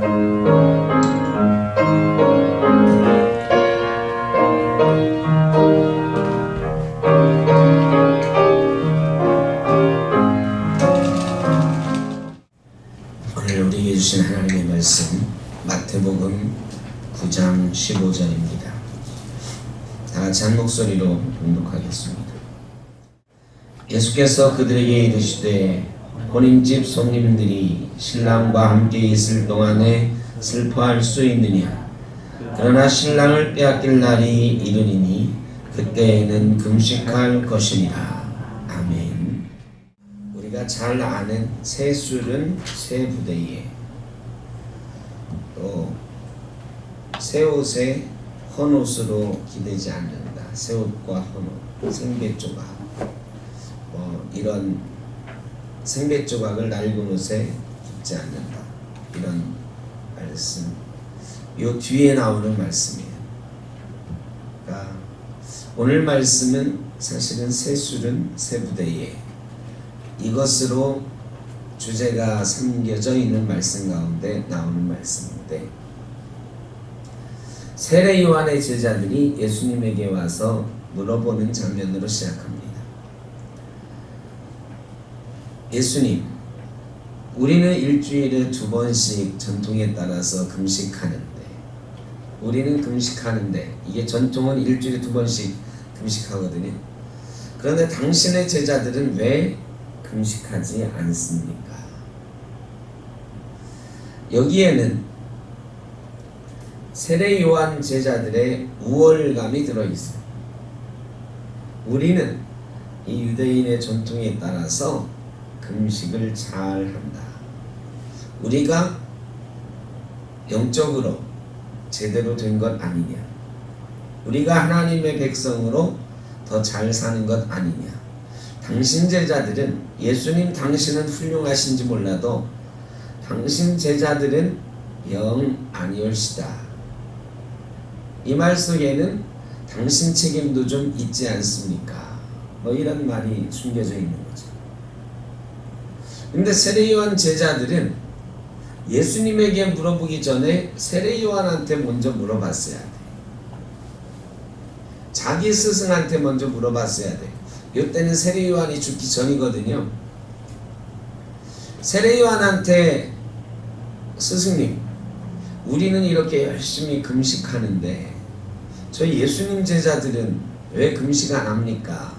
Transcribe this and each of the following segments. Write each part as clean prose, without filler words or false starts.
오늘 우리에게 주신 하나님의 말씀 마태복음 9장 15절입니다. 다같이 한 목소리로 봉독하겠습니다. 예수께서 그들에게 이르시되 본인 집 손님들이 신랑과 함께 있을 동안에 슬퍼할 수 있느냐? 그러나 신랑을 빼앗길 날이 이르리니 그때에는 금식할 것이니라. 아멘. 우리가 잘 아는 새술은 새 부대에, 또 새옷에 헌옷으로 기대지 않는다. 새옷과 헌옷, 생배조각, 이런 생배조각을 낡은 옷에 입지 않는다. 이런 말씀, 요 뒤에 나오는 말씀이에요. 그러니까 오늘 말씀은 사실은 새술은 새 부대에, 이것으로 주제가 삼겨져 있는 말씀 가운데 나오는 말씀인데, 세례 요한의 제자들이 예수님에게 와서 물어보는 장면으로 시작합니다. 예수님, 우리는 일주일에 2번씩 전통에 따라서 금식하는데, 우리는 금식하는데, 이게 전통은 일주일에 2번씩 금식하거든요. 그런데 당신의 제자들은 왜 금식하지 않습니까? 여기에는 세례 요한 제자들의 우월감이 들어있어요. 우리는 이 유대인의 전통에 따라서 금식을 잘 한다. 우리가 영적으로 제대로 된 것 아니냐? 우리가 하나님의 백성으로 더 잘 사는 것 아니냐? 당신 제자들은, 예수님 당신은 훌륭하신지 몰라도 당신 제자들은 영 아니올시다. 이 말 속에는 당신 책임도 좀 있지 않습니까? 이런 말이 숨겨져 있는 거죠. 근데 세례 요한 제자들은 예수님에게 물어보기 전에 세례 요한한테 먼저 물어봤어야 돼. 자기 스승한테 먼저 물어봤어야 돼. 이때는 세례 요한이 죽기 전이거든요. 세례 요한한테, 스승님, 우리는 이렇게 열심히 금식하는데 저희 예수님 제자들은 왜 금식 안 합니까?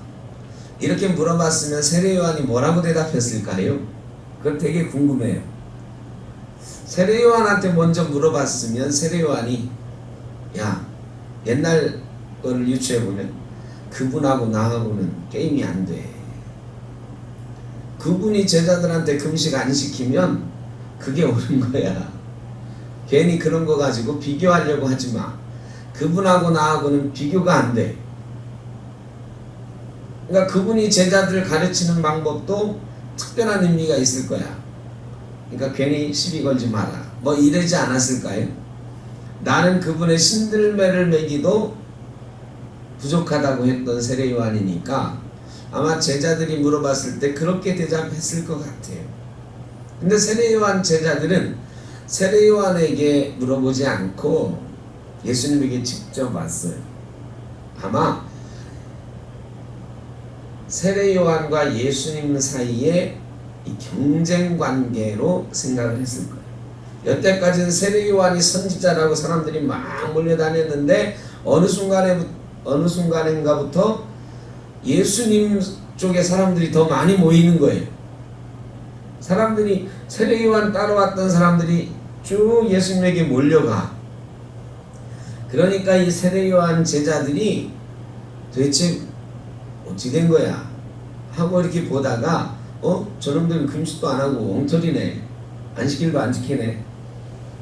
이렇게 물어봤으면 세례 요한이 뭐라고 대답했을까요? 그건 되게 궁금해요. 세례 요한한테 먼저 물어봤으면 세례 요한이, 야, 옛날 거를 유추해보면 그분하고 나하고는 게임이 안 돼. 그분이 제자들한테 금식 안 시키면 그게 옳은 거야. 괜히 그런 거 가지고 비교하려고 하지 마. 그분하고 나하고는 비교가 안 돼. 그러니까 그분이 제자들 가르치는 방법도 특별한 의미가 있을 거야. 그러니까 괜히 시비 걸지 마라. 이러지 않았을까요? 나는 그분의 신들매를 매기도 부족하다고 했던 세례 요한이니까 아마 제자들이 물어봤을 때 그렇게 대답했을 것 같아요. 근데 세례 요한 제자들은 세례 요한에게 물어보지 않고 예수님에게 직접 왔어요. 아마 세례 요한과 예수님 사이에 이 경쟁 관계로 생각을 했을 거예요. 여태까지는 세례 요한이 선지자라고 사람들이 막 몰려다녔는데 어느 순간인가부터 예수님 쪽에 사람들이 더 많이 모이는 거예요. 사람들이, 세례 요한 따라왔던 사람들이 쭉 예수님에게 몰려가. 그러니까 이 세례 요한 제자들이 도대체 어찌 된 거야 하고 이렇게 보다가 저놈들은 금식도 안 하고 엉터리네, 안식일도 안 지키네,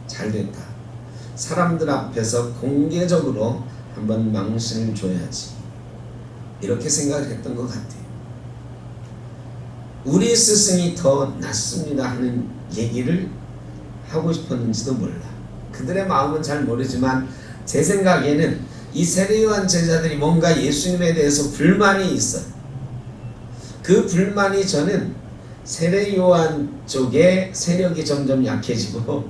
잘됐다, 사람들 앞에서 공개적으로 한번 망신을 줘야지, 이렇게 생각을 했던 것 같아요. 우리 스승이 더 낫습니다 하는 얘기를 하고 싶었는지도 몰라. 그들의 마음은 잘 모르지만 제 생각에는 이 세례 요한 제자들이 뭔가 예수님에 대해서 불만이 있어요. 그 불만이, 저는 세례 요한 쪽에 세력이 점점 약해지고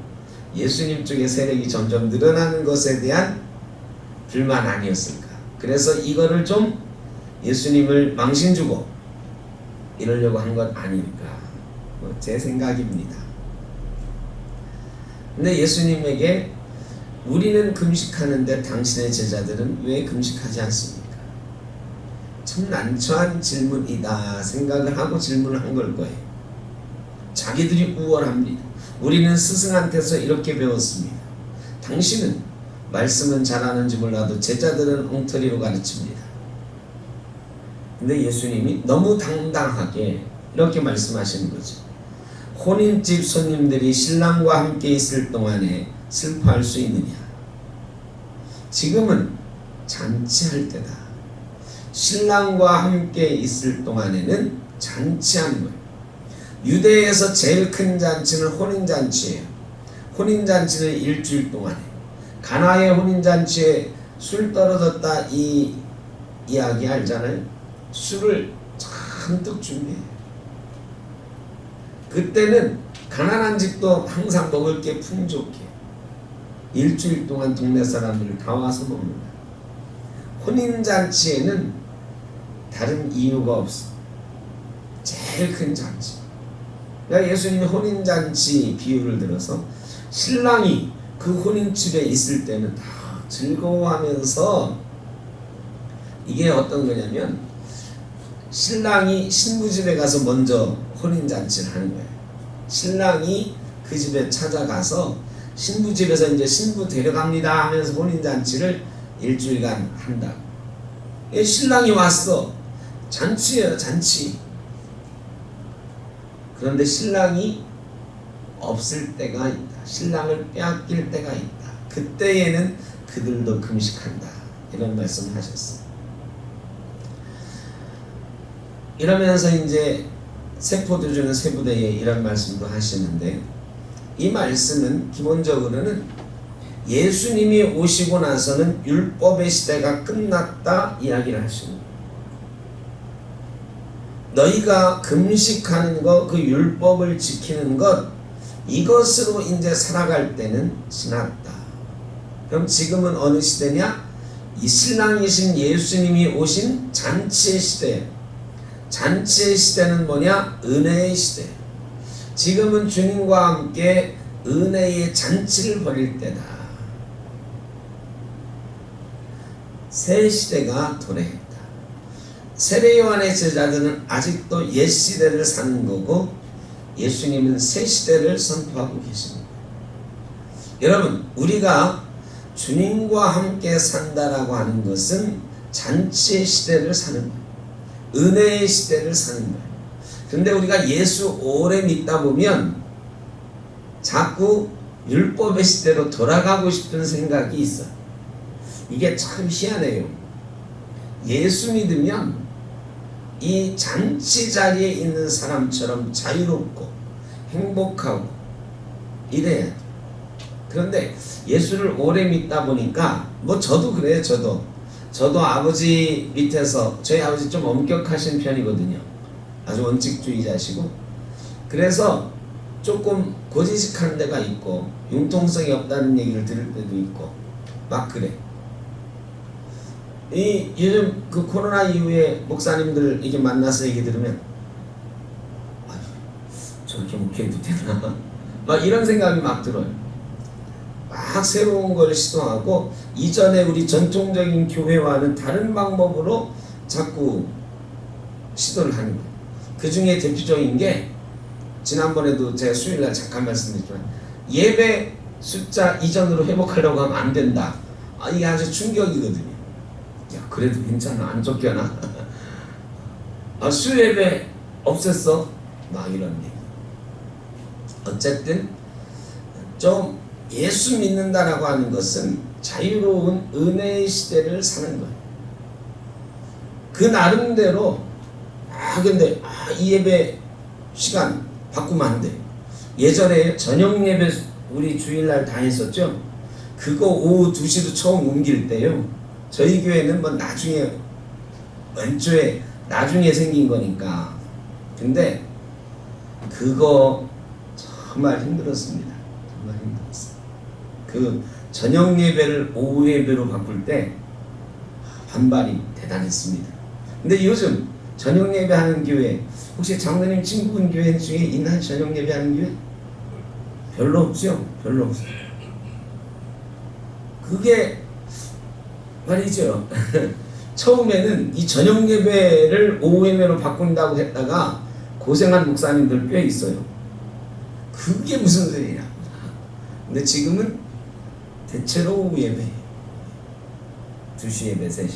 예수님 쪽의 세력이 점점 늘어나는 것에 대한 불만 아니었을까? 그래서 이거를 좀 예수님을 망신 주고 이러려고 한 건 아닐까? 제 생각입니다. 근데 예수님에게 우리는 금식하는데 당신의 제자들은 왜 금식하지 않습니까? 참 난처한 질문이다 생각을 하고 질문을 한 걸 거예요. 자기들이 우월합니다. 우리는 스승한테서 이렇게 배웠습니다. 당신은 말씀은 잘하는지 몰라도 제자들은 엉터리로 가르칩니다. 근데 예수님이 너무 당당하게 이렇게 말씀하시는 거죠. 혼인집 손님들이 신랑과 함께 있을 동안에 슬퍼할 수 있느냐? 지금은 잔치할 때다. 신랑과 함께 있을 동안에는 잔치하는 거예요. 유대에서 제일 큰 잔치는 혼인잔치예요. 혼인잔치는 일주일 동안에. 가나의 혼인잔치에 술 떨어졌다 이 이야기 알잖아요. 술을 잔뜩 준비해요. 그때는 가난한 집도 항상 먹을 게 풍족해. 일주일 동안 동네 사람들을 다 와서 먹는다. 혼인잔치에는 다른 이유가 없어. 제일 큰 잔치. 그러니까 예수님이 혼인잔치 비유를 들어서 신랑이 그 혼인집에 있을 때는 다 즐거워하면서, 이게 어떤 거냐면 신랑이 신부 집에 가서 먼저 혼인잔치를 하는 거예요. 신랑이 그 집에 찾아가서 신부 집에서 이제 신부 데려갑니다 하면서 혼인잔치를 일주일간 한다. 신랑이 왔어. 잔치예요, 잔치. 그런데 신랑이 없을 때가 있다. 신랑을 빼앗길 때가 있다. 그때에는 그들도 금식한다. 이런 말씀을 하셨어요. 이러면서 이제 세포도 주는 세부대에 이런 말씀도 하시는데, 이 말씀은 기본적으로는 예수님이 오시고 나서는 율법의 시대가 끝났다 이야기를 하시는 거예요. 너희가 금식하는 것, 그 율법을 지키는 것, 이것으로 이제 살아갈 때는 지났다. 그럼 지금은 어느 시대냐? 이 신랑이신 예수님이 오신 잔치의 시대예요. 잔치의 시대는 뭐냐? 은혜의 시대. 지금은 주님과 함께 은혜의 잔치를 벌일 때다. 새 시대가 도래했다. 세례요한의 제자들은 아직도 옛 시대를 사는 거고, 예수님은 새 시대를 선포하고 계십니다. 여러분, 우리가 주님과 함께 산다라고 하는 것은 잔치의 시대를 사는 거예요. 은혜의 시대를 사는 거예요. 그런데 우리가 예수 오래 믿다 보면 자꾸 율법의 시대로 돌아가고 싶은 생각이 있어요. 이게 참 희한해요. 예수 믿으면 이 잔치 자리에 있는 사람처럼 자유롭고 행복하고 이래야 돼. 그런데 예수를 오래 믿다 보니까, 뭐 저도 그래요. 저도 아버지 밑에서, 저희 아버지 좀 엄격하신 편이거든요. 아주 원칙주의자시고, 그래서 조금 고지식한 데가 있고 융통성이 없다는 얘기를 들을 때도 있고 막 그래. 이 요즘 그 코로나 이후에 목사님들 이게 만나서 얘기 들으면, 아유, 저렇게 목회해도 되나? 막 이런 생각이 막 들어요. 막 새로운 걸 시도하고, 이전에 우리 전통적인 교회와는 다른 방법으로 자꾸 시도를 하는 거예요. 그 중에 대표적인 게, 지난번에도 제가 수요일날 잠깐 말씀드렸지만, 예배 숫자 이전으로 회복하려고 하면 안 된다. 이게 아주 충격이거든요. 야, 그래도 괜찮아, 안 쫓겨나? 수예배 없앴어? 막 이런 얘기. 어쨌든 좀 예수 믿는다라고 하는 것은 자유로운 은혜의 시대를 사는 거예요. 그 나름대로 근데 이 예배 시간 바꾸면 안 돼. 예전에 저녁 예배 우리 주일날 다 했었죠. 그거 오후 2시로 처음 옮길 때요, 저희 교회는 뭐 나중에 왼쪽에 나중에 생긴 거니까. 근데 그거 정말 힘들었습니다. 정말 힘들었어요. 그 저녁 예배를 오후 예배로 바꿀 때 반발이 대단했습니다. 근데 요즘 저녁 예배하는 교회, 혹시 장로님 친구분 교회 중에 있나요? 저녁 예배하는 교회? 별로 없죠? 별로 없어요. 그게 말이죠. 처음에는 이 저녁 예배를 오후 예배로 바꾼다고 했다가 고생한 목사님들 꽤 있어요. 그게 무슨 소리냐. 근데 지금은 대체로 오후 예배, 2시 예배, 3시.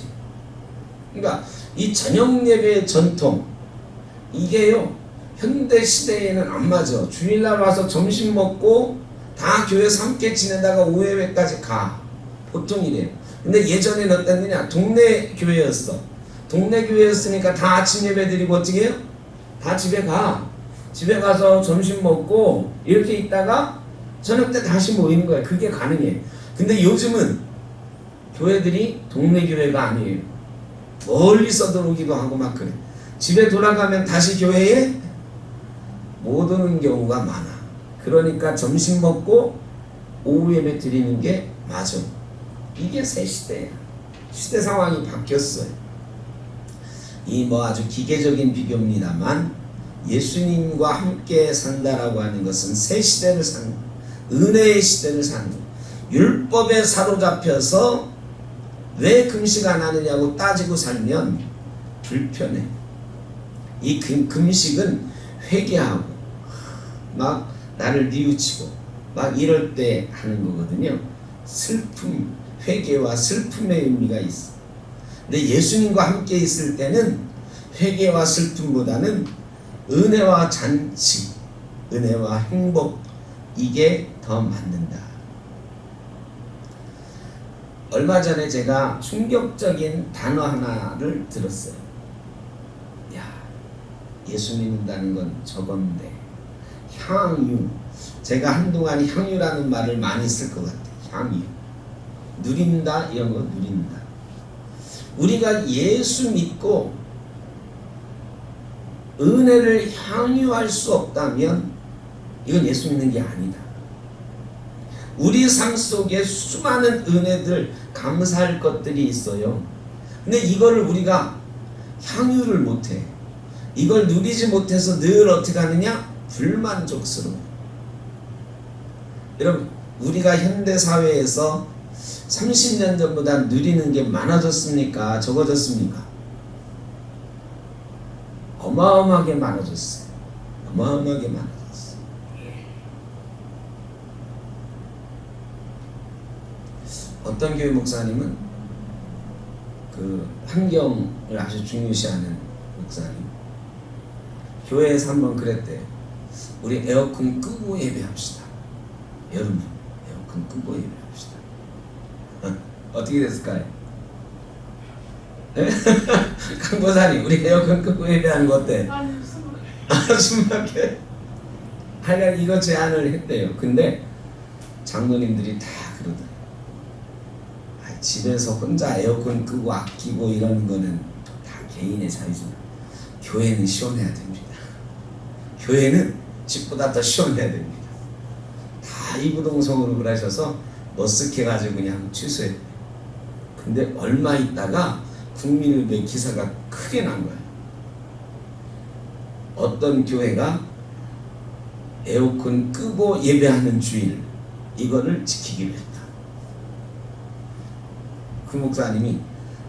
그러니까 이 저녁 예배의 전통, 이게요 현대 시대에는 안 맞아. 주일날 와서 점심 먹고 다 교회에서 함께 지내다가 오후 예배까지 가. 보통 이래요. 근데 예전에는 어땠느냐, 동네 교회였어. 동네 교회였으니까 다 아침 예배 드리고 어떻게 해요? 다 집에 가. 집에 가서 점심 먹고 이렇게 있다가 저녁 때 다시 모이는 거야. 그게 가능해. 근데 요즘은 교회들이 동네 교회가 아니에요. 멀리서 들어오기도 하고 막 그래. 집에 돌아가면 다시 교회에 못 오는 경우가 많아. 그러니까 점심 먹고 오후 예배 드리는 게 맞아. 이게 새 시대야. 시대 상황이 바뀌었어요. 이 뭐 아주 기계적인 비교입니다만 예수님과 함께 산다라고 하는 것은 새 시대를 사는, 은혜의 시대를 사는, 율법에 사로잡혀서 왜 금식 안 하느냐고 따지고 살면 불편해. 이 금식은 회개하고 막 나를 뉘우치고 막 이럴 때 하는 거거든요. 슬픔, 회개와 슬픔의 의미가 있어. 근데 예수님과 함께 있을 때는 회개와 슬픔보다는 은혜와 잔치, 은혜와 행복, 이게 더 맞는다. 얼마 전에 제가 충격적인 단어 하나를 들었어요. 야, 예수 믿는다는 건 저건데, 향유. 제가 한동안 향유라는 말을 많이 쓸 것 같아요. 향유. 누린다, 이런 거 누린다. 우리가 예수 믿고 은혜를 향유할 수 없다면 이건 예수 믿는 게 아니다. 우리 삶 속에 수많은 은혜들, 감사할 것들이 있어요. 근데 이거를 우리가 향유를 못해. 이걸 누리지 못해서 늘 어떻게 하느냐? 불만족스러워. 여러분, 우리가 현대사회에서 30년 전보다 누리는 게 많아졌습니까? 적어졌습니까? 어마어마하게 많아졌어요. 어마어마하게 많아졌어요. 어떤 교회 목사님은 그 환경을 아주 중요시하는 목사님, 교회에서 한번 그랬대요. 우리 에어컨 끄고 예배합시다. 여러분, 에어컨 끄고 예배합시다. 어떻게 됐을까요? 강보사님, 우리 에어컨 끄고 예배하는 거 어때? 아니, 숨막혀. 하여간 이거 제안을 했대요. 근데 장로님들이 다 그러더라고요. 집에서 혼자 에어컨 끄고 아끼고 이런 거는 다 개인의 자유지만 교회는 시원해야 됩니다. 교회는 집보다 더 시원해야 됩니다. 다 이부동성으로 그러셔서 머쓱해가지고 그냥 취소했대요. 근데 얼마 있다가 국민의회 기사가 크게 난 거예요. 어떤 교회가 에어컨 끄고 예배하는 주일, 이거를 지키기로 했다. 그 목사님이,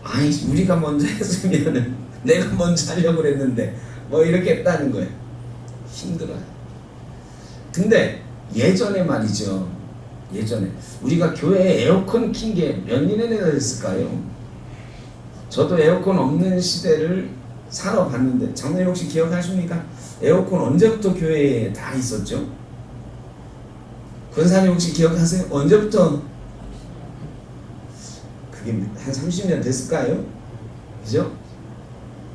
아니 우리가 먼저 했으면은 내가 먼저 하려고 그랬는데 뭐 이렇게 했다는 거예요. 힘들어요. 근데 예전에 말이죠, 예전에 우리가 교회에 에어컨 킨 게 몇 년이나 됐을까요? 저도 에어컨 없는 시대를 살아봤는데, 장로님 혹시 기억하십니까? 에어컨 언제부터 교회에 다 있었죠? 권사님 혹시 기억하세요? 언제부터? 그게 한 30년 됐을까요? 그죠?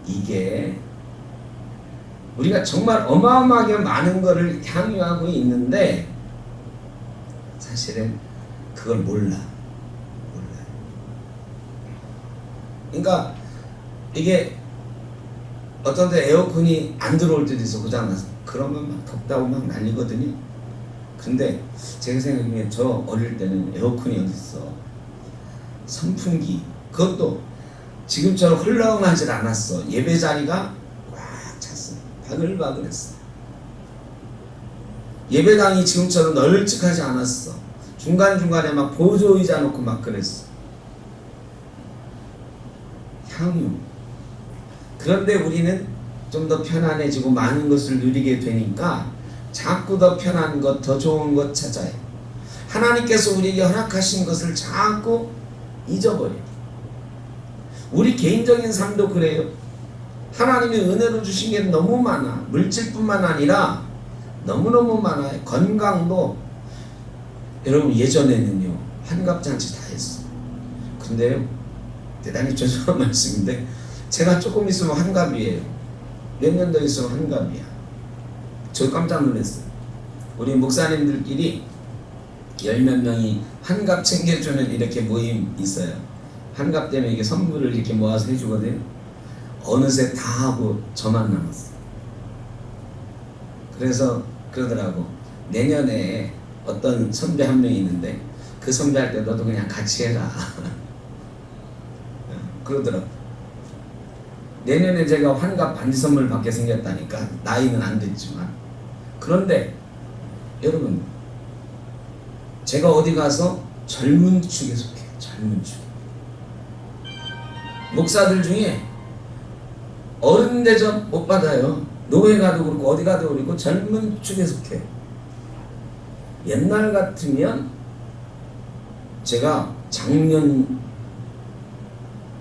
이게 우리가 정말 어마어마하게 많은 거를 향유하고 있는데 사실은 그걸 몰라요. 그러니까 이게 어떤 데 에어컨이 안 들어올 때도 있어, 고장나서. 그러면 막 덥다고 막 난리거든요. 근데 제가 생각하기에 저 어릴 때는 에어컨이 어딨어. 선풍기. 그것도 지금처럼 흘러가질 않았어. 예배 자리가 꽉 찼어. 바글바글했어. 예배당이 지금처럼 널찍하지 않았어. 중간중간에 막 보조의자 놓고 막 그랬어. 향유. 그런데 우리는 좀 더 편안해지고 많은 것을 누리게 되니까 자꾸 더 편한 것, 더 좋은 것 찾아요. 하나님께서 우리에게 허락하신 것을 자꾸 잊어버려요. 우리 개인적인 삶도 그래요. 하나님이 은혜로 주신 게 너무 많아. 물질뿐만 아니라 너무너무 많아요. 건강도. 여러분 예전에는요 환갑잔치 다 했어. 근데요 대단히 죄송한 말씀인데 제가 조금 있으면 환갑이에요. 몇 년 더 있으면 환갑이야. 저 깜짝 놀랐어요. 우리 목사님들끼리 10몇 명이 환갑 챙겨주는 이렇게 모임 있어요. 환갑 때문에 이게 선물을 이렇게 모아서 해주거든요. 어느새 다 하고 저만 남았어. 그래서 그러더라고. 내년에 어떤 선배 한 명이 있는데 그 선배할 때 너도 그냥 같이 해라. 그러더라고. 내년에 제가 환갑 반지 선물 받게 생겼다니까. 나이는 안 됐지만. 그런데 여러분 제가 어디 가서 젊은 축에 속해요. 젊은 축. 목사들 중에 어른 대접 못 받아요. 노회 가도 그렇고 어디 가도 그렇고 젊은 축에 속해요. 옛날 같으면 제가 작년에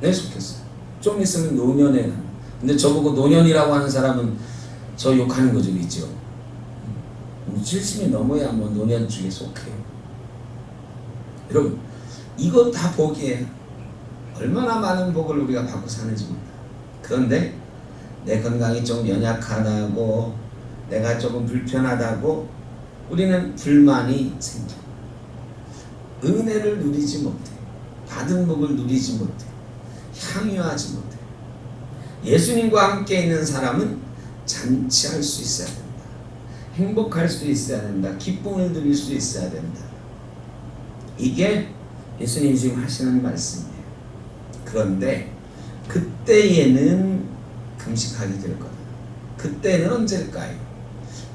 속했어요. 좀 있으면 노년에 가요. 근데 저보고 노년이라고 하는 사람은 저 욕하는 거죠, 있죠. 70이 넘어야 뭐 노년 축에 속해요. 여러분 이거 다 복이에요. 얼마나 많은 복을 우리가 받고 사는지 몰라. 그런데 내 건강이 좀 연약하다고 내가 조금 불편하다고 우리는 불만이 생겨. 은혜를 누리지 못해. 받은 복을 누리지 못해. 향유하지 못해. 예수님과 함께 있는 사람은 잔치할 수 있어야 된다. 행복할 수 있어야 된다. 기쁨을 누릴 수 있어야 된다. 이게 예수님이 지금 하시는 말씀이에요. 그런데 그때에는 금식하게 될 거다. 그때는 언제일까요?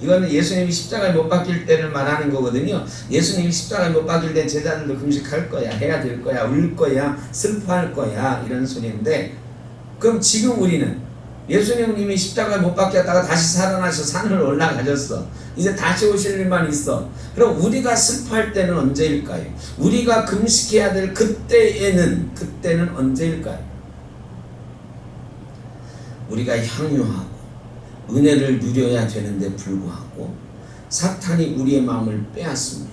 이거는 예수님이 십자가에 못 박힐 때를 말하는 거거든요. 예수님이 십자가에 못 박힐 때 제자들도 금식할 거야, 해야 될 거야, 울 거야, 슬퍼할 거야 이런 소리인데 그럼 지금 우리는 예수님은 이미 십자가에 못 박혔다가 다시 살아나셔 산을 올라가셨어. 이제 다시 오실 일만 있어. 그럼 우리가 슬퍼할 때는 언제일까요? 우리가 금식해야 될 그때는 언제일까요? 우리가 향유하고 은혜를 누려야 되는데 불구하고 사탄이 우리의 마음을 빼앗습니다.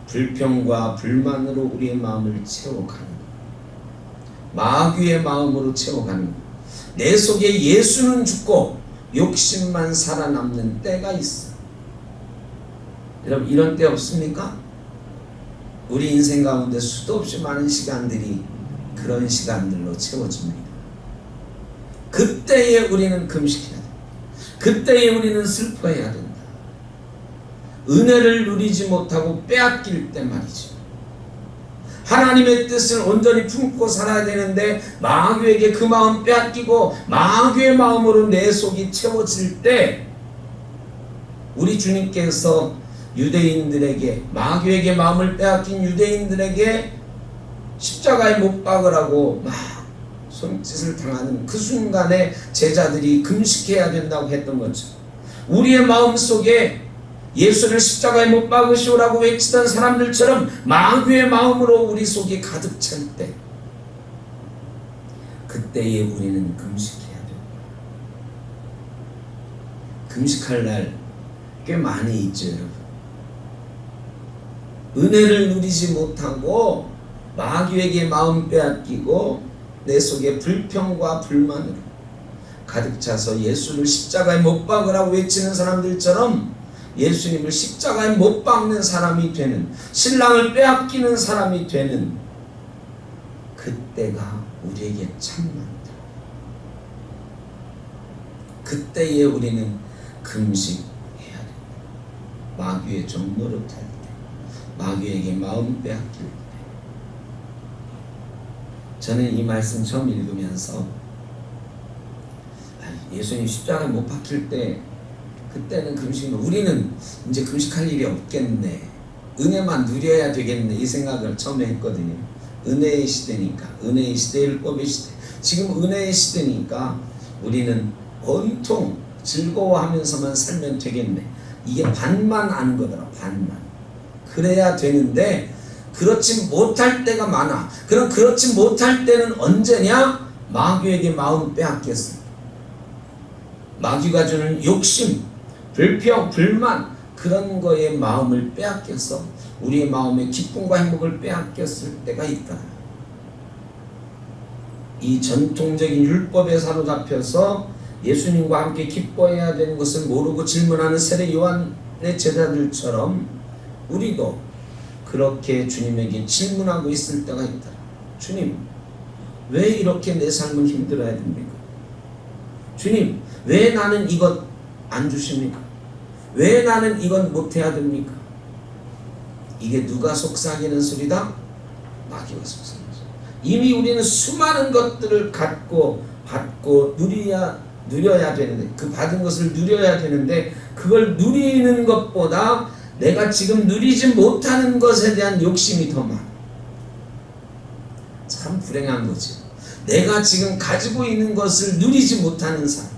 불평과 불만으로 우리의 마음을 채워가는 것. 마귀의 마음으로 채워가는 것. 내 속에 예수는 죽고 욕심만 살아남는 때가 있어. 여러분 이런 때 없습니까? 우리 인생 가운데 수도 없이 많은 시간들이 그런 시간들로 채워집니다. 그때에 우리는 금식해야 된다. 그때에 우리는 슬퍼해야 된다. 은혜를 누리지 못하고 빼앗길 때 말이죠. 하나님의 뜻을 온전히 품고 살아야 되는데 마귀에게 그 마음 빼앗기고 마귀의 마음으로 내 속이 채워질 때 우리 주님께서 유대인들에게 마귀에게 마음을 빼앗긴 유대인들에게 십자가에 못 박으라고 막 손짓을 당하는 그 순간에 제자들이 금식해야 된다고 했던 거죠. 우리의 마음속에 예수를 십자가에 못 박으시오라고 외치던 사람들처럼 마귀의 마음으로 우리 속이 가득 찰 때 그때에 우리는 금식해야 돼요. 금식할 날 꽤 많이 있죠, 여러분. 은혜를 누리지 못하고 마귀에게 마음 빼앗기고 내 속에 불평과 불만으로 가득 차서 예수를 십자가에 못 박으라고 외치는 사람들처럼 예수님을 십자가에 못 박는 사람이 되는, 신랑을 빼앗기는 사람이 되는 그때가 우리에게 참 많다. 그때에 우리는 금식해야 된다. 마귀의 종 노릇할 때, 마귀에게 마음 빼앗길 때. 저는 이 말씀 처음 읽으면서 예수님 십자가에 못 박힐 때, 그때는 금식은 우리는 이제 금식할 일이 없겠네, 은혜만 누려야 되겠네, 이 생각을 처음에 했거든요. 은혜의 시대니까, 은혜의 시대, 율법의 시대. 지금 은혜의 시대니까 우리는 온통 즐거워하면서만 살면 되겠네, 이게 반만 아는 거더라. 반만. 그래야 되는데 그렇지 못할 때가 많아. 그럼 그렇지 못할 때는 언제냐? 마귀에게 마음 빼앗겼어. 마귀가 주는 욕심, 불평, 불만, 그런 거에 마음을 빼앗겼어. 우리의 마음의 기쁨과 행복을 빼앗겼을 때가 있다. 이 전통적인 율법에 사로잡혀서 예수님과 함께 기뻐해야 되는 것을 모르고 질문하는 세례 요한의 제자들처럼 우리도 그렇게 주님에게 질문하고 있을 때가 있다. 주님, 왜 이렇게 내 삶은 힘들어야 됩니까? 주님, 왜 나는 이것 안 주십니까? 왜 나는 이건 못해야 됩니까? 이게 누가 속삭이는 소리다? 마귀가 속삭이는 소리. 이미 우리는 수많은 것들을 갖고 받고 누려야 되는데, 그 받은 것을 누려야 되는데, 그걸 누리는 것보다 내가 지금 누리지 못하는 것에 대한 욕심이 더 많아. 참 불행한 거지. 내가 지금 가지고 있는 것을 누리지 못하는 삶.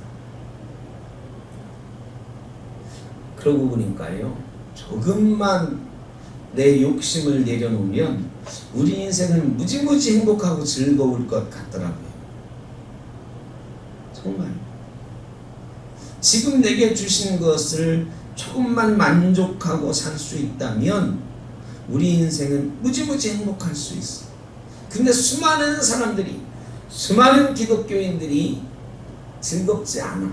그러고 보니까요, 조금만 내 욕심을 내려놓으면 우리 인생은 무지무지 행복하고 즐거울 것 같더라고요. 정말 지금 내게 주신 것을 조금만 만족하고 살 수 있다면 우리 인생은 무지무지 행복할 수 있어. 근데 수많은 사람들이, 수많은 기독교인들이 즐겁지 않아.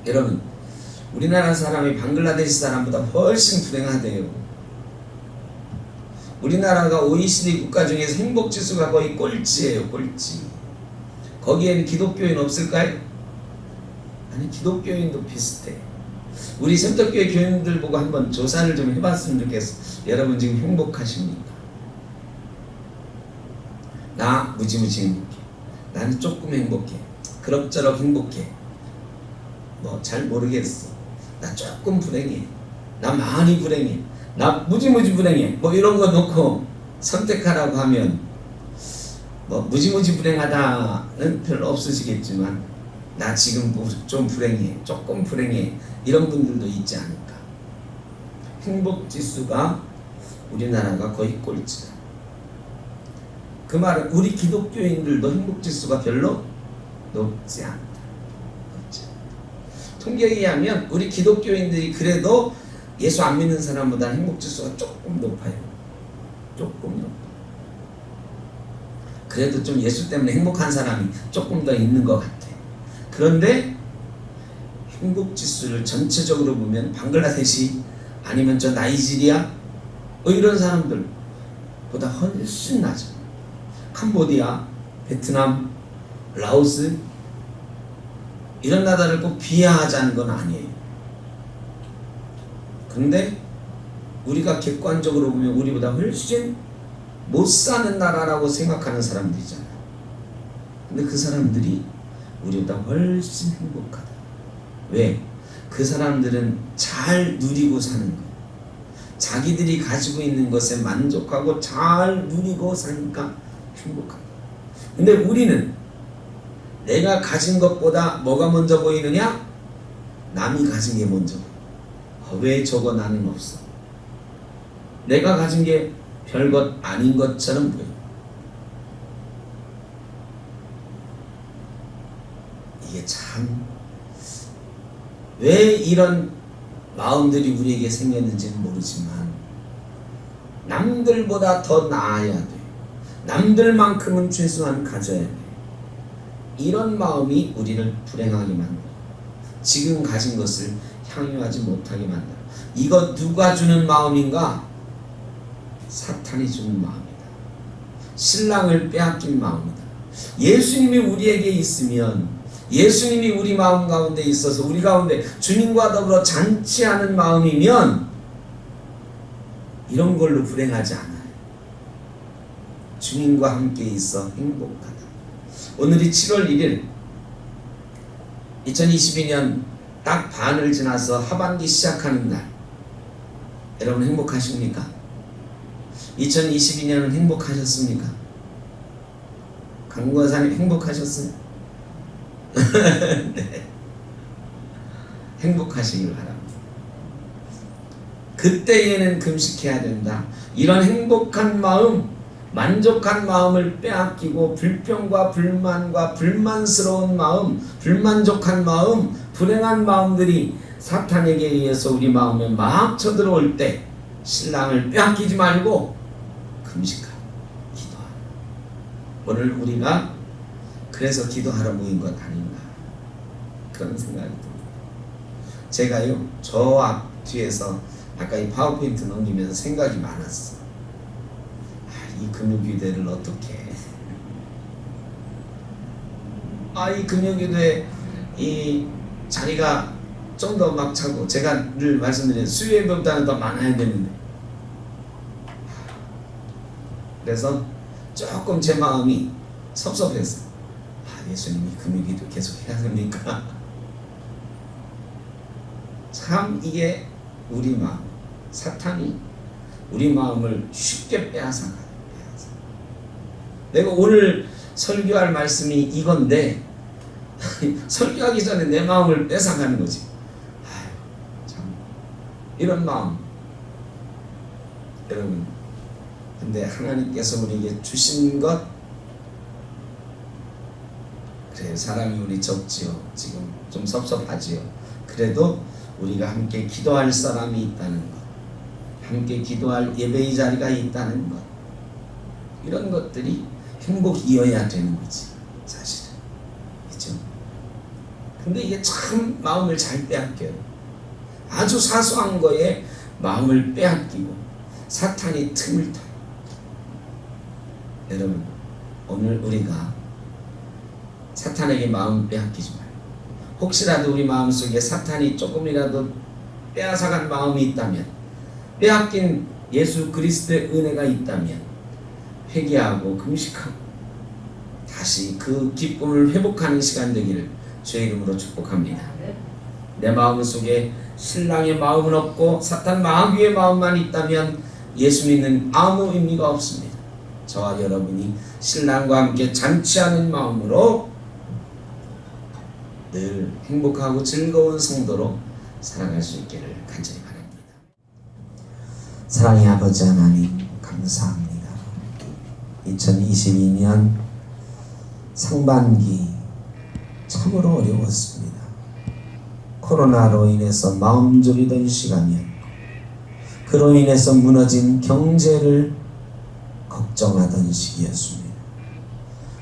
여러분, 우리나라 사람이 방글라데시 사람보다 훨씬 불행하대요. 우리나라가 OECD 국가 중에서 행복지수가 거의 꼴찌예요. 꼴찌. 거기에는 기독교인 없을까요? 아니, 기독교인도 비슷해. 우리 센터교회 교인들 보고 한번 조사를 좀 해봤으면 좋겠어. 여러분 지금 행복하십니까? 나 무지무지 행복해. 나는 조금 행복해. 그럭저럭 행복해. 뭐 잘 모르겠어. 나 조금 불행해. 나 많이 불행해. 나 무지무지 불행해. 뭐 이런 거 놓고 선택하라고 하면 뭐 무지무지 불행하다는 별로 없으시겠지만, 나 지금 좀 불행해, 조금 불행해, 이런 분들도 있지 않을까. 행복지수가 우리나라가 거의 꼴찌다. 그 말은 우리 기독교인들도 행복지수가 별로 높지 않다. 통계에 의하면 우리 기독교인들이 그래도 예수 안 믿는 사람보다 행복지수가 조금 높아요. 조금 높아. 그래도 좀 예수 때문에 행복한 사람이 조금 더 있는 것 같아. 그런데 행복지수를 전체적으로 보면 방글라데시 아니면 저 나이지리아 이런 사람들보다 훨씬 낮아. 캄보디아, 베트남, 라오스 이런 나라를 꼭 비하하자는 건 아니에요. 근데 우리가 객관적으로 보면 우리보다 훨씬 못 사는 나라라고 생각하는 사람들이잖아요. 근데 그 사람들이 우리보다 훨씬 행복하다. 왜? 그 사람들은 잘 누리고 사는 거예요. 자기들이 가지고 있는 것에 만족하고 잘 누리고 사니까 행복하다. 근데 우리는 내가 가진 것보다 뭐가 먼저 보이느냐? 남이 가진 게 먼저 보여. 왜 저거 나는 없어? 내가 가진 게 별것 아닌 것처럼 보여. 이게 참 왜 이런 마음들이 우리에게 생겼는지는 모르지만 남들보다 더 나아야 돼. 남들만큼은 최소한 가져야 돼. 이런 마음이 우리를 불행하게 만들어. 지금 가진 것을 향유하지 못하게 만들어. 이거 누가 주는 마음인가? 사탄이 주는 마음이다. 신랑을 빼앗긴 마음이다. 예수님이 우리에게 있으면 예수님이 우리 마음 가운데 있어서 우리 가운데 주님과 더불어 잔치하는 마음이면 이런 걸로 불행하지 않아요. 주님과 함께 있어 행복하다. 오늘이 7월 1일 2022년 딱 반을 지나서 하반기 시작하는 날, 여러분 행복하십니까? 2022년은 행복하셨습니까? 강권사님 행복하셨어요? 네. 행복하시길 바랍니다. 그때에는 금식해야 된다. 이런 행복한 마음, 만족한 마음을 빼앗기고 불평과 불만과 불만스러운 마음, 불만족한 마음, 불행한 마음들이 사탄에게 의해서 우리 마음에 막 쳐들어올 때 신랑을 빼앗기지 말고 금식하고 기도하라. 오늘 우리가 그래서 기도하러 모인 것 아닌가 그런 생각이 듭니다. 제가요 저 앞 뒤에서 아까 이 파워포인트 넘기면서 생각이 많았어. 이 금요기도회를 어떻게 해? 이 금요기도회 이 자리가 좀 더 막 차고, 제가 늘 말씀드린 수요일보다는 더 많아야 되는데, 그래서 조금 제 마음이 섭섭했어요. 예수님이 금요기도 계속 해야 됩니까? 참 이게 우리 마음, 사탄이 우리 마음을 쉽게 빼앗아가요. 내가 오늘 설교할 말씀이 이건데 설교하기 전에 내 마음을 뺏어가는 거지. 참 이런 마음. 여러분, 근데 하나님께서 우리에게 주신 것, 그래 사람이 우리 적지요. 지금 좀 섭섭하지요. 그래도 우리가 함께 기도할 사람이 있다는 것, 함께 기도할 예배의 자리가 있다는 것, 이런 것들이 행복이어야 되는 거지, 사실은. 그렇죠? 근데 이게 참 마음을 잘 빼앗겨요. 아주 사소한 거에 마음을 빼앗기고 사탄이 틈을 타요. 여러분, 오늘 우리가 사탄에게 마음 빼앗기지 말고, 혹시라도 우리 마음속에 사탄이 조금이라도 빼앗아간 마음이 있다면, 빼앗긴 예수 그리스도의 은혜가 있다면 회개하고 금식하고 다시 그 기쁨을 회복하는 시간 되기를 주의 이름으로 축복합니다. 내 마음속에 신랑의 마음은 없고 사탄 마귀의 마음만 있다면 예수 믿는 아무 의미가 없습니다. 저와 여러분이 신랑과 함께 잔치하는 마음으로 늘 행복하고 즐거운 성도로 살아갈 수 있기를 간절히 바랍니다. 사랑의 아버지 하나님, 감사합니다. 2022년 상반기 참으로 어려웠습니다. 코로나로 인해서 마음 졸이던 시간이었고, 그로 인해서 무너진 경제를 걱정하던 시기였습니다.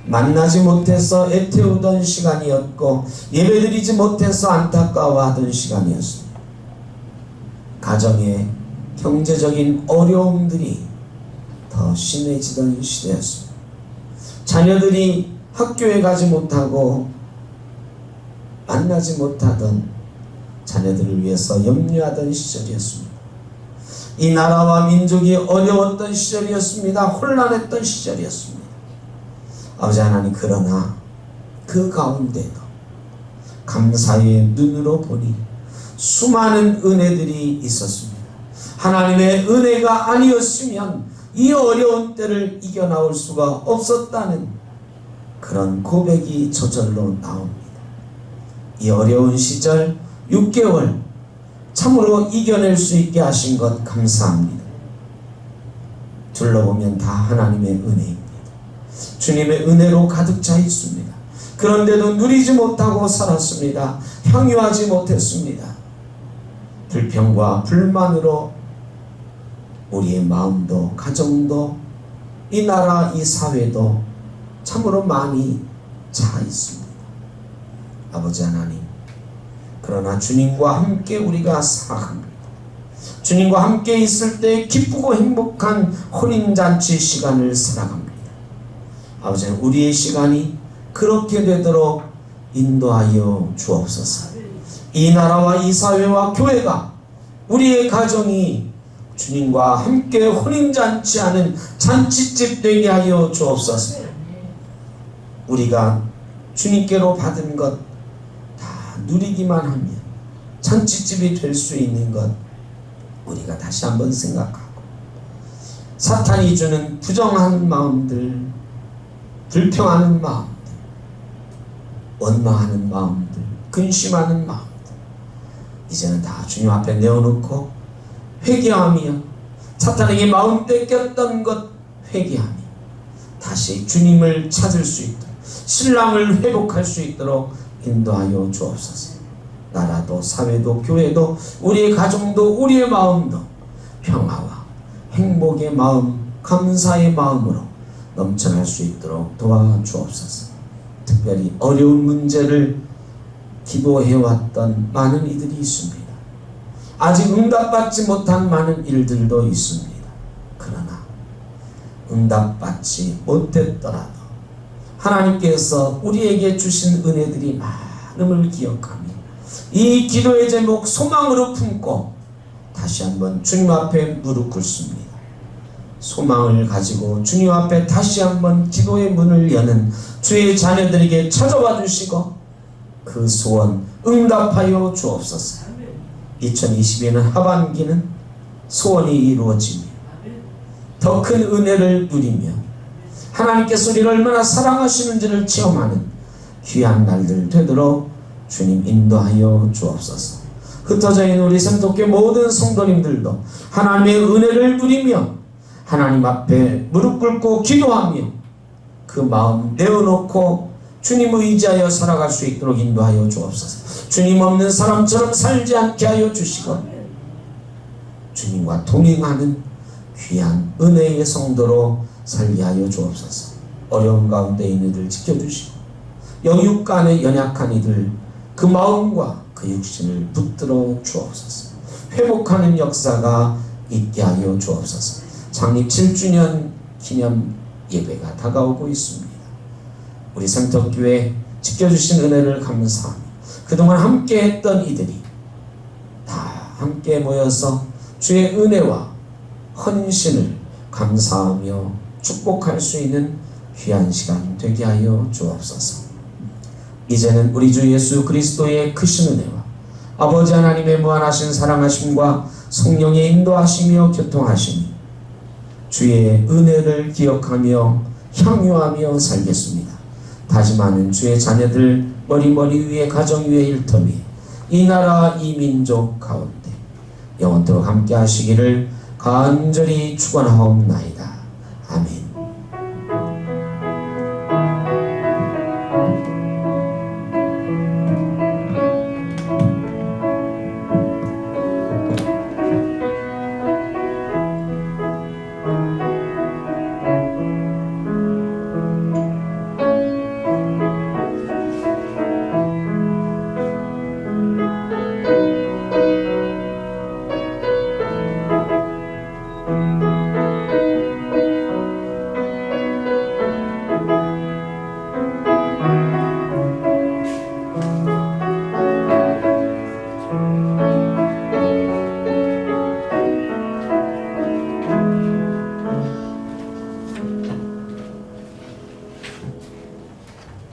만나지 못해서 애태우던 시간이었고, 예배드리지 못해서 안타까워하던 시간이었습니다. 가정의 경제적인 어려움들이 더 심해지던 시대였습니다. 자녀들이 학교에 가지 못하고 만나지 못하던 자녀들을 위해서 염려하던 시절이었습니다. 이 나라와 민족이 어려웠던 시절이었습니다. 혼란했던 시절이었습니다. 아버지 하나님, 그러나 그 가운데도 감사의 눈으로 보니 수많은 은혜들이 있었습니다. 하나님의 은혜가 아니었으면 이 어려운 때를 이겨나올 수가 없었다는 그런 고백이 저절로 나옵니다. 이 어려운 시절 6개월 참으로 이겨낼 수 있게 하신 것 감사합니다. 둘러보면 다 하나님의 은혜입니다. 주님의 은혜로 가득 차 있습니다. 그런데도 누리지 못하고 살았습니다. 향유하지 못했습니다. 불평과 불만으로 우리의 마음도 가정도 이 나라 이 사회도 참으로 많이 차 있습니다. 아버지 하나님, 그러나 주님과 함께 우리가 살아갑니다. 주님과 함께 있을 때 기쁘고 행복한 혼인잔치 시간을 살아갑니다. 아버지 하나님, 우리의 시간이 그렇게 되도록 인도하여 주옵소서. 이 나라와 이 사회와 교회가, 우리의 가정이 주님과 함께 혼인잔치하는 잔치집 되게 하여 주옵소서. 우리가 주님께로 받은 것 다 누리기만 하면 잔치집이 될 수 있는 것 우리가 다시 한번 생각하고, 사탄이 주는 부정한 마음들, 불평하는 마음들, 원망하는 마음들, 근심하는 마음들 이제는 다 주님 앞에 내어놓고 회개하며, 사탄에게 마음 뺏겼던 것 회개하며 다시 주님을 찾을 수 있도록, 신랑을 회복할 수 있도록 인도하여 주옵소서. 나라도 사회도 교회도 우리의 가정도 우리의 마음도 평화와 행복의 마음, 감사의 마음으로 넘쳐날 수 있도록 도와주옵소서. 특별히 어려운 문제를 기도해왔던 많은 이들이 있습니다. 아직 응답받지 못한 많은 일들도 있습니다. 그러나 응답받지 못했더라도 하나님께서 우리에게 주신 은혜들이 많음을 기억하며 이 기도의 제목 소망으로 품고 다시 한번 주님 앞에 무릎 꿇습니다. 소망을 가지고 주님 앞에 다시 한번 기도의 문을 여는 주의 자녀들에게 찾아와 주시고 그 소원 응답하여 주옵소서. 2022년 하반기는 소원이 이루어지며 더 큰 은혜를 누리며 하나님께서 우리를 얼마나 사랑하시는지를 체험하는 귀한 날들 되도록 주님 인도하여 주옵소서. 흩어져 있는 우리 생독교 모든 성도님들도 하나님의 은혜를 누리며 하나님 앞에 무릎 꿇고 기도하며 그 마음 내어놓고 주님을 의지하여 살아갈 수 있도록 인도하여 주옵소서. 주님 없는 사람처럼 살지 않게 하여 주시고 주님과 동행하는 귀한 은혜의 성도로 살게 하여 주옵소서. 어려운 가운데 있는 이들 지켜주시고 영육간에 연약한 이들 그 마음과 그 육신을 붙들어 주옵소서. 회복하는 역사가 있게 하여 주옵소서. 창립 7주년 기념 예배가 다가오고 있습니다. 우리 생덕교회 지켜주신 은혜를 감사하며 그동안 함께 했던 이들이 다 함께 모여서 주의 은혜와 헌신을 감사하며 축복할 수 있는 귀한 시간 되게 하여 주옵소서. 이제는 우리 주 예수 그리스도의 크신 은혜와 아버지 하나님의 무한하신 사랑하심과 성령의 인도하시며 교통하심이 주의 은혜를 기억하며 향유하며 살겠습니다. 다짐하는 주의 자녀들 머리 위에 가정 위에 일터미 이 나라 이 민족 가운데 영원토록 함께 하시기를 간절히 축원하옵나이다. 아멘.